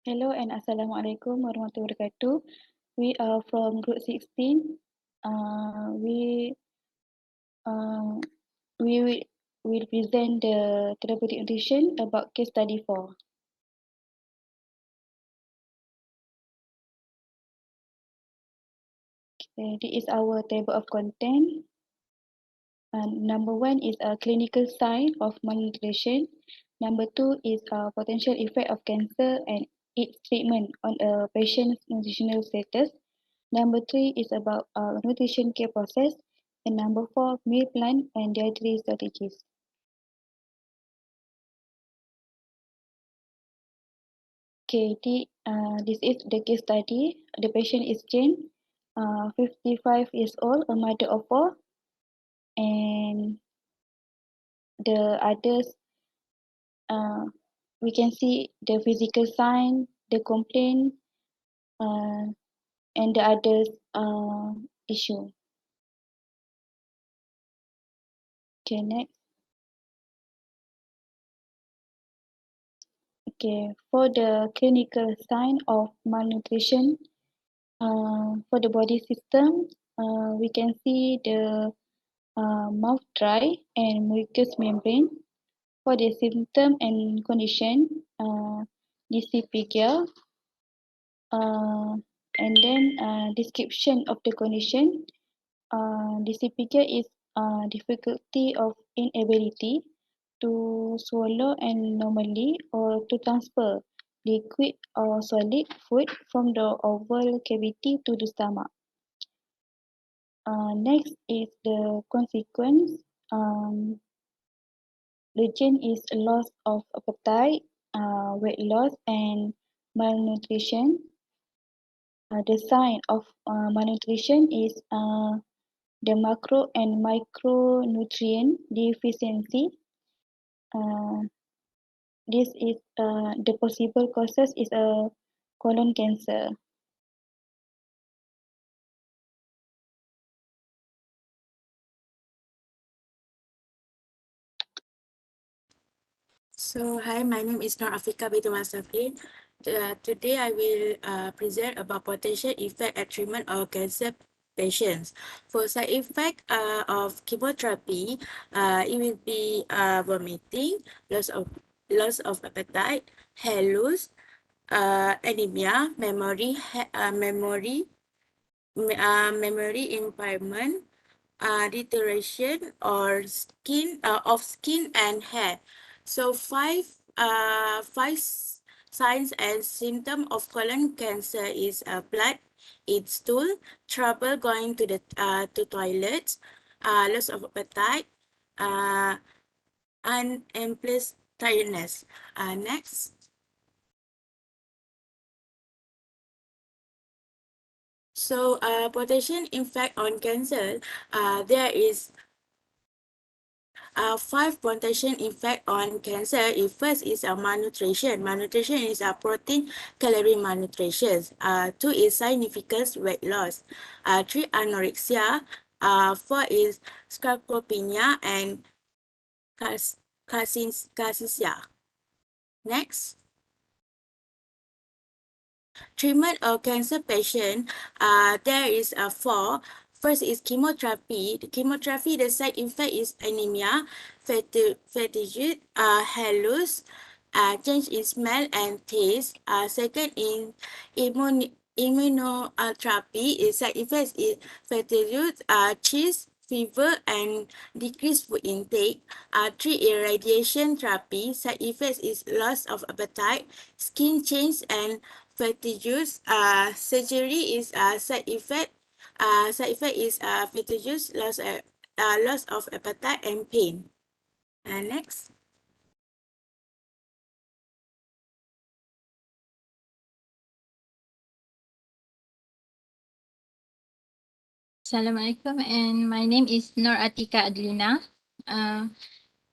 Hello and Assalamualaikum warahmatullahi wabarakatuh. We are from Group 16. Uh, we uh, we will present the therapeutic nutrition about case study 4. Okay, this is our table of content. Number 1 is a clinical sign of malnutrition. Number 2 is a potential effect of cancer and its treatment on a patient's nutritional status. Number 3 is about nutrition care process. And number 4, meal plan and dietary strategies. Okay, this is the case study. The patient is Jane, 55 years old, a mother of 4. And the others, we can see the physical sign, the complaint, uh, and the others issue. Okay, next. Okay, for the clinical sign of malnutrition, for the body system, we can see the mouth dry and mucous membrane. For the symptom and condition, dyspepsia, and then description of the condition. Dyspepsia is difficulty of inability to swallow and normally or to transfer liquid or solid food from the oval cavity to the stomach. Next is the consequence. The gene is loss of appetite, weight loss, and malnutrition. The sign of malnutrition is the macro and micronutrient deficiency. Uh, this is the possible causes is a colon cancer. So, hi, my name is Nur Afika Bintu Masafin. Today, I will present about potential effect and treatment of cancer patients. For side effect of chemotherapy, it will be vomiting, loss of appetite, hair loss, anemia, memory impairment, deterioration or skin and hair. So five signs and symptoms of colon cancer is blood in stool, trouble going to the to toilets, loss of appetite, and plus tiredness. Next. So potential impact on cancer, there is 5 potential effect on cancer. First is malnutrition. Malnutrition is protein calorie malnutrition. 2 is significant weight loss. 3 anorexia. 4 is sarcopenia and cachexia. Next. Treatment of cancer patient, there is 4. First is chemotherapy. The chemotherapy, the side effect is anemia, fatigue, hair loss, change in smell and taste. Second in immunotherapy, its side effects is fatigue, cheese, fever, and decreased food intake. 3 irradiation therapy, side effects is loss of appetite, skin change, and fatigue. Surgery is side effect. Side effect is fatigue, loss of appetite, and pain. Next. Assalamualaikum, and my name is Nur Atika Adlina.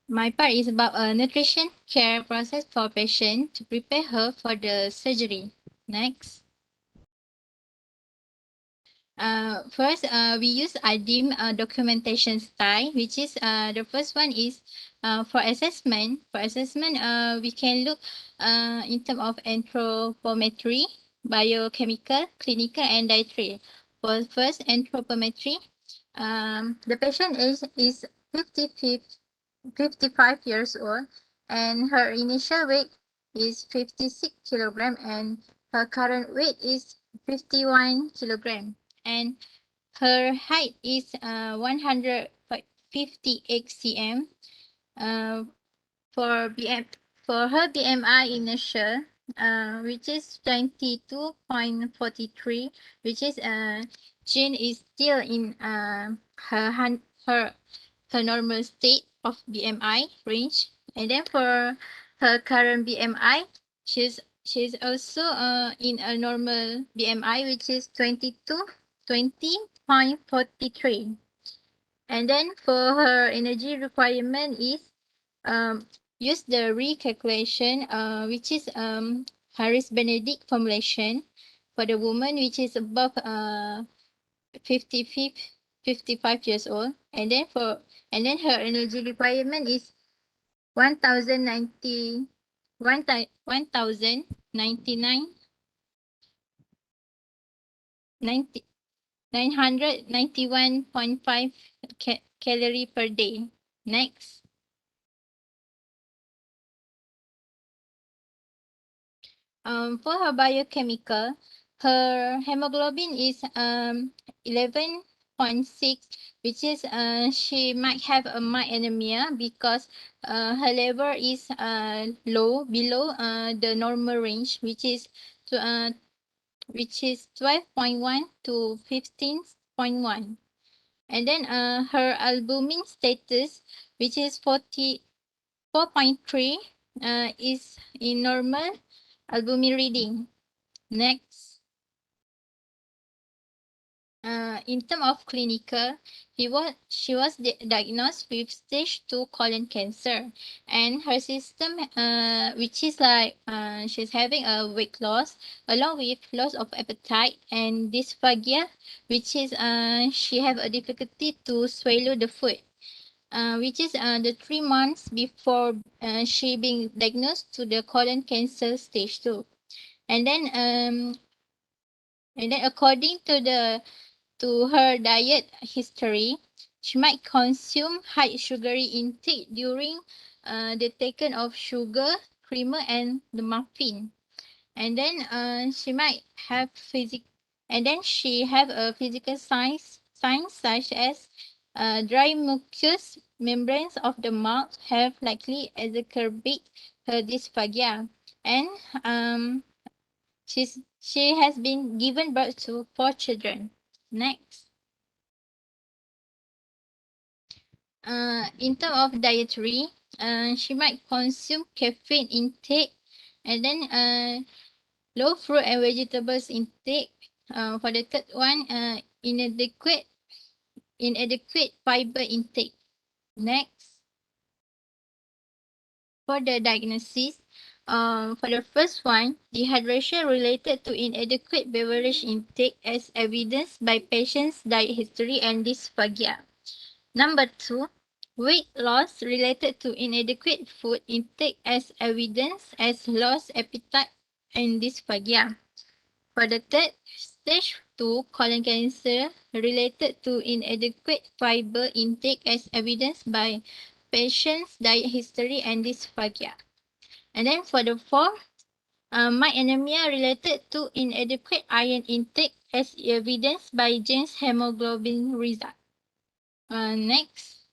My part is about a nutrition care process for patient to prepare her for the surgery. Next. First, we use IDIM documentation style, which is the first one is for assessment. For assessment, we can look in terms of anthropometry, biochemical, clinical, and dietary. For first anthropometry, the patient age is 55 years old, and her initial weight is 56 kilogram, and her current weight is 51 kilogram, and her height is 158 cm. Uh, for BM for her BMI initial, which is 22.43, which is Jane is still in her normal state of BMI range. And then for her current BMI, she's also in a normal BMI, which is 20.43. And then for her energy requirement is use the recalculation, which is Harris Benedict formulation for the woman which is above 55 years old, and then her energy requirement is 1090 1099 90 991.5 calorie per day. Next. For her biochemical, her hemoglobin is 11.6, which is she might have a mild anemia because her level is low, below the normal range, which is 12.1 to 15.1. And then her albumin status, which is 4.3, is in normal albumin reading. Next. In terms of clinical, she was diagnosed with stage 2 colon cancer, and her system, which is like she's having a weight loss along with loss of appetite and dysphagia, which is she have a difficulty to swallow the food. Which is the 3 months before she being diagnosed to the colon cancer stage 2. And then according to her diet history, she might consume high sugary intake during the taken of sugar, creamer, and the muffin. And then she might have she have a physical signs such as dry mucous membranes of the mouth have likely exacerbate her dysphagia, and she has been given birth to 4 children. Next. In terms of dietary, she might consume caffeine intake, and then low fruit and vegetables intake. For the third one, inadequate fiber intake. Next. For the diagnosis, for the first one, dehydration related to inadequate beverage intake as evidenced by patient's diet history and dysphagia. Number 2, weight loss related to inadequate food intake as evidence as lost appetite and dysphagia. For the third, stage 2 colon cancer related to inadequate fiber intake as evidenced by patient's diet history and dysphagia. And then for the fourth, mild anemia related to inadequate iron intake as evidenced by Jane's hemoglobin result. Next.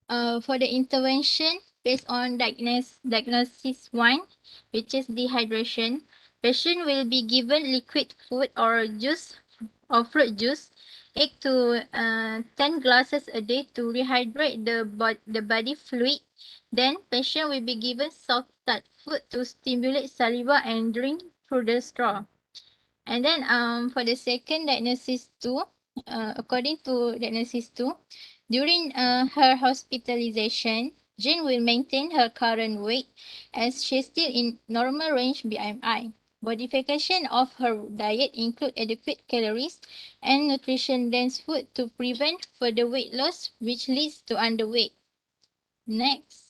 For the intervention based on diagnosis 1, which is dehydration, patient will be given liquid food or juice or fruit juice 8 to 10 glasses a day to rehydrate the body fluid. Then patient will be given soft-touch food to stimulate saliva and drink through the straw. And then for the second diagnosis 2, according to diagnosis 2, during her hospitalization, Jane will maintain her current weight as she's still in normal range BMI. Modification of her diet include adequate calories and nutrition-dense food to prevent further weight loss, which leads to underweight. Next.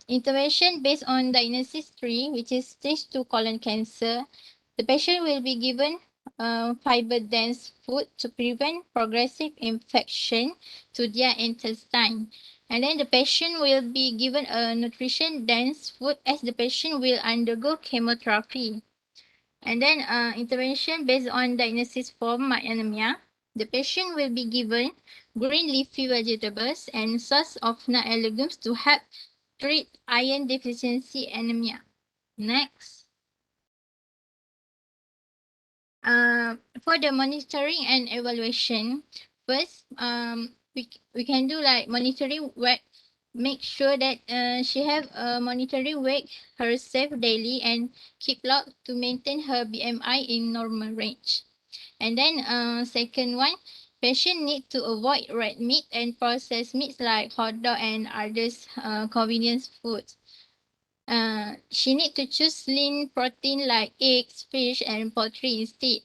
Intervention based on diagnosis 3, which is stage 2 colon cancer. The patient will be given fiber-dense food to prevent progressive infection to their intestine. And then the patient will be given a nutrition-dense food as the patient will undergo chemotherapy. And then intervention based on diagnosis for anemia. The patient will be given green leafy vegetables and source of nut and legumes to help treat iron deficiency anemia. Next. For the monitoring and evaluation, first, we can do like monitoring weight. Make sure that she have a monitoring weight herself daily and keep log to maintain her BMI in normal range. And then second one, patient need to avoid red meat and processed meats like hot dog and others convenience foods. She need to choose lean protein like eggs, fish, and poultry instead.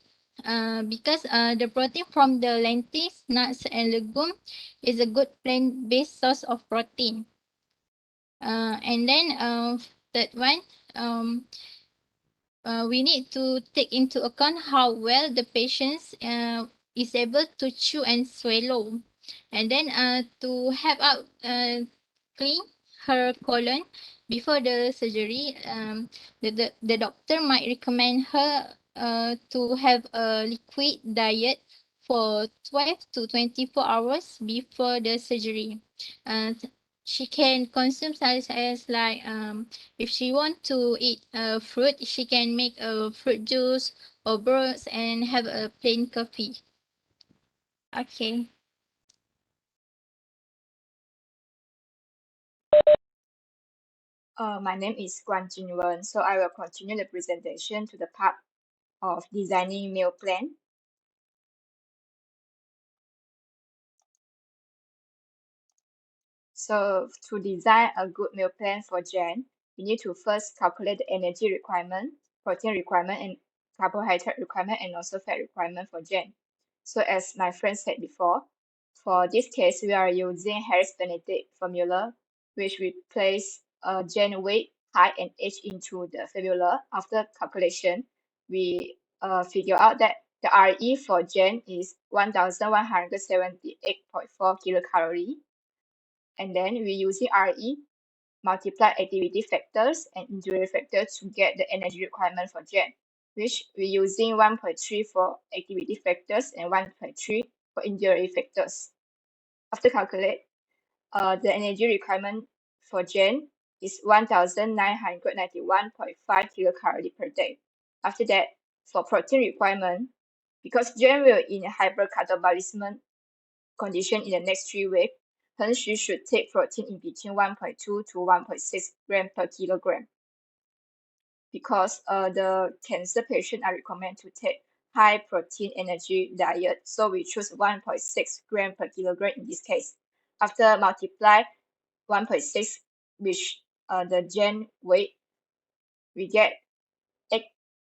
Because the protein from the lentils, nuts, and legumes is a good plant-based source of protein. And then third one, we need to take into account how well the patient is able to chew and swallow. And then to help out clean her colon before the surgery, the doctor might recommend her to have a liquid diet for 12 to 24 hours before the surgery. Uh, she can consume such as like if she want to eat fruit, she can make a fruit juice or broths and have a plain coffee. Okay. My name is Guan Jinwen, so I will continue the presentation to the part of designing meal plan. So to design a good meal plan for Jen, we need to first calculate the energy requirement, protein requirement, and carbohydrate requirement, and also fat requirement for Jen. So as my friend said before, for this case, we are using Harris-Benedict formula, which we place Jen weight, height, and age into the formula. After calculation, we figure out that the RE for Jen is 1,178.4 kilocalorie. And then we using RE multiply activity factors and injury factors to get the energy requirement for Jen, which we using 1.3 for activity factors and 1.3 for injury factors. After calculate, the energy requirement for Jen is 1,991.5 kilocalorie per day. After that, for protein requirement, because Jen will in hypercatabolism condition in the next 3 weeks, hence she should take protein in between 1.2 to 1.6 gram per kilogram. Because the cancer patient are recommended to take high protein energy diet, so we choose 1.6 gram per kilogram in this case. After multiply 1.6, which the Jen weight, we get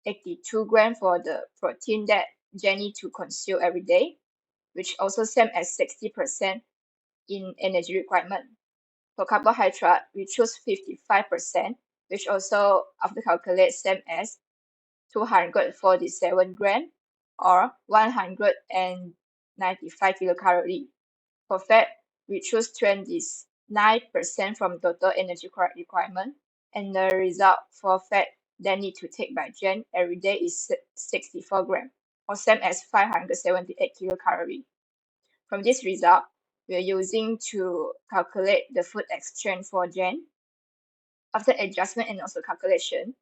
82 gram for the protein that Jen need to consume every day, which also same as 60% in energy requirement. For carbohydrate, we choose 55%, which also after calculate same as 247 gram or 195 kilocalorie. For fat, we choose 29% from total energy requirement, and the result for fat that need to take by Jen every day is 64 gram, or same as 578 kilocalorie. From this result, we are using to calculate the food exchange for Jen. After adjustment and also calculation,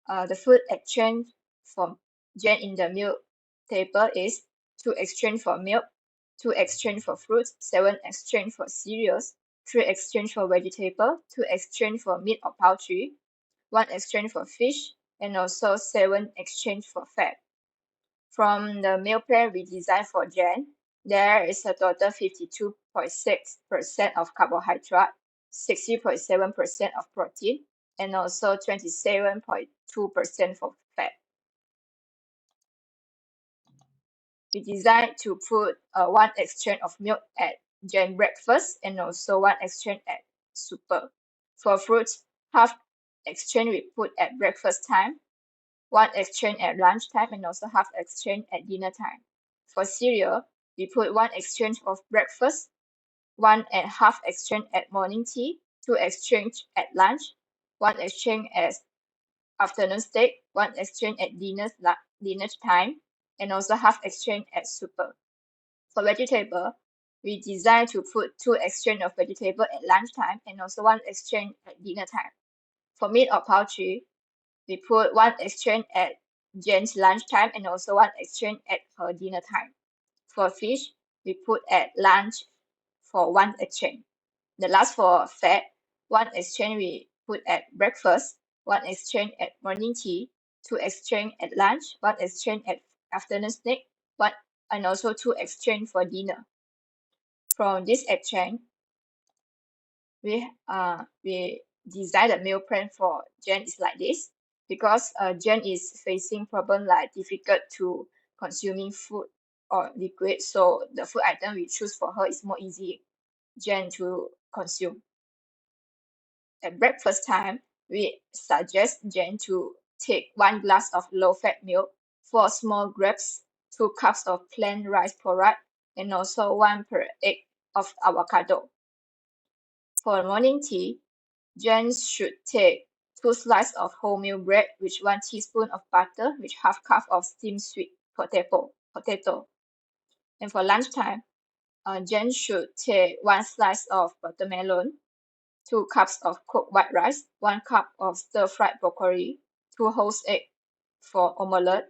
the food exchange for Jen in the meal table is 2 exchange for milk, 2 exchange for fruits, 7 exchange for cereals, 3 exchange for vegetable, 2 exchange for meat or poultry, 1 exchange for fish, and also 7 exchange for fat. From the meal plan we designed for Jen, there is a total 52.6% of carbohydrate, 60.7% of protein, and also 27.2% for fat. We decided to put one exchange of milk at Jen breakfast and also one exchange at super. For fruits, half exchange we put at breakfast time, one exchange at lunch time, and also half exchange at dinner time. For cereal, we put one exchange of breakfast, one and half exchange at morning tea, two exchange at lunch, one exchange at afternoon steak, one exchange at dinner time, and also half exchange at super. For vegetable, we decided to put two exchange of vegetable at lunchtime and also one exchange at dinner time. For meat or poultry, we put one exchange at Jen's lunchtime and also one exchange at her dinner time. For fish, we put at lunch for one exchange. The last for fat, one exchange we put at breakfast, one exchange at morning tea, two exchange at lunch, one exchange at afternoon snack, one and also two exchange for dinner. From this exchange, we designed a meal plan for Jen is like this because Jen is facing problem like difficult to consuming food or liquid, so the food item we choose for her is more easy Jen to consume. At breakfast time, we suggest Jen to take 1 glass of low-fat milk, 4 small grapes, 2 cups of plain rice porridge, and also 1 per egg of avocado. For morning tea, Jen should take 2 slices of wholemeal bread with 1 teaspoon of butter with half cup of steamed sweet potato. And for lunchtime, Jen should take 1 slice of watermelon, 2 cups of cooked white rice, 1 cup of stir-fried broccoli, 2 whole eggs for omelette,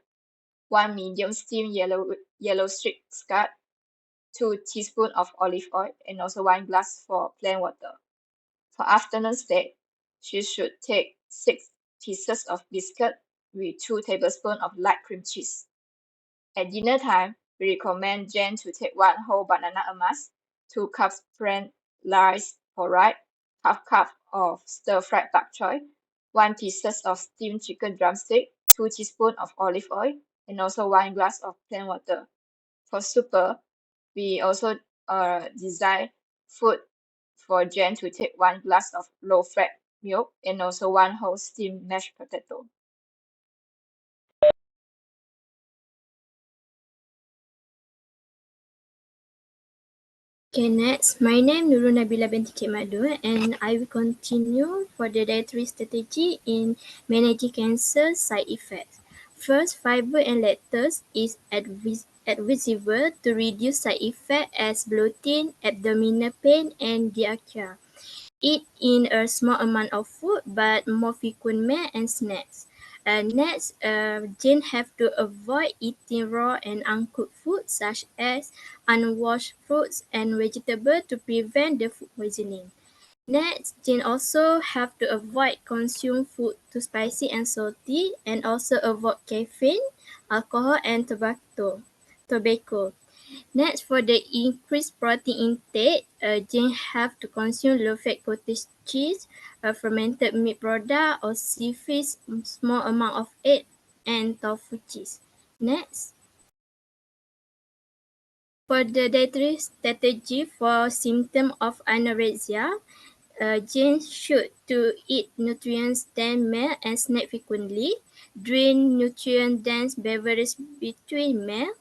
1 medium steamed yellow streak scallop, 2 teaspoons of olive oil, and also 1 glass for plain water. For afternoon snack, she should take 6 pieces of biscuit with 2 tablespoons of light cream cheese. At dinner time, we recommend Jen to take 1 whole banana amass, 2 cups plain rice porridge, half cup of stir-fried bok choy, 1 pieces of steamed chicken drumstick, 2 teaspoons of olive oil, and also 1 glass of plain water. For super, we also design food for Jen to take 1 glass of low-fat milk and also 1 whole steamed mashed potato. Okay, next, my name Nurul Nabila binti Cik Madu and I will continue for the dietary strategy in managing cancer side effects. First, fiber and lactose is advisable to reduce side effects as bloating, abdominal pain, and diarrhea. Eat in a small amount of food, but more frequent meals and snacks. Next, Jane have to avoid eating raw and uncooked food such as unwashed fruits and vegetables to prevent the food poisoning. Next, Jane also have to avoid consume food too spicy and salty and also avoid caffeine, alcohol and tobacco. Next, for the increased protein intake, Jane have to consume low-fat cottage cheese, fermented meat product or seafood, small amount of egg, and tofu cheese. Next. For the dietary strategy for symptom of anorexia, Jane should to eat nutrient-dense meal and snack frequently, drink nutrient-dense beverage between meals,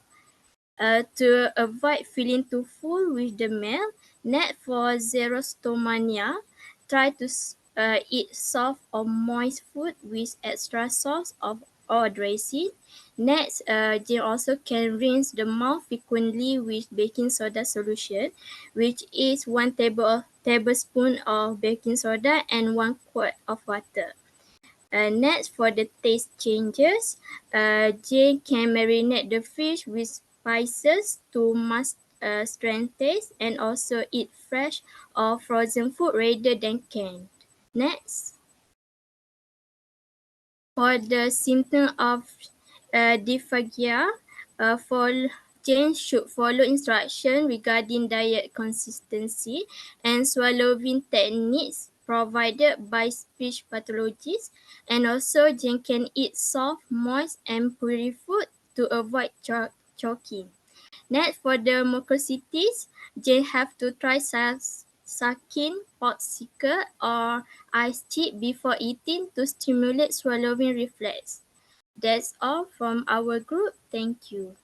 to avoid feeling too full with the meal. Next, for xerostomania, try to eat soft or moist food with extra sauce or dressing. Next, you also can rinse the mouth frequently with baking soda solution, which is 1 tablespoon of baking soda and 1 quart of water. Next, for the taste changes, Jane can marinate the fish with spices to mask strange taste and also eat fresh or frozen food rather than canned. Next. For the symptom of dysphagia, Jane should follow instructions regarding diet consistency and swallowing techniques provided by speech pathologists, and also Jane can eat soft, moist, and pury food to avoid choking. Next, for the mucositis, Jane have to try sucking popsicle or ice chip before eating to stimulate swallowing reflex. That's all from our group. Thank you.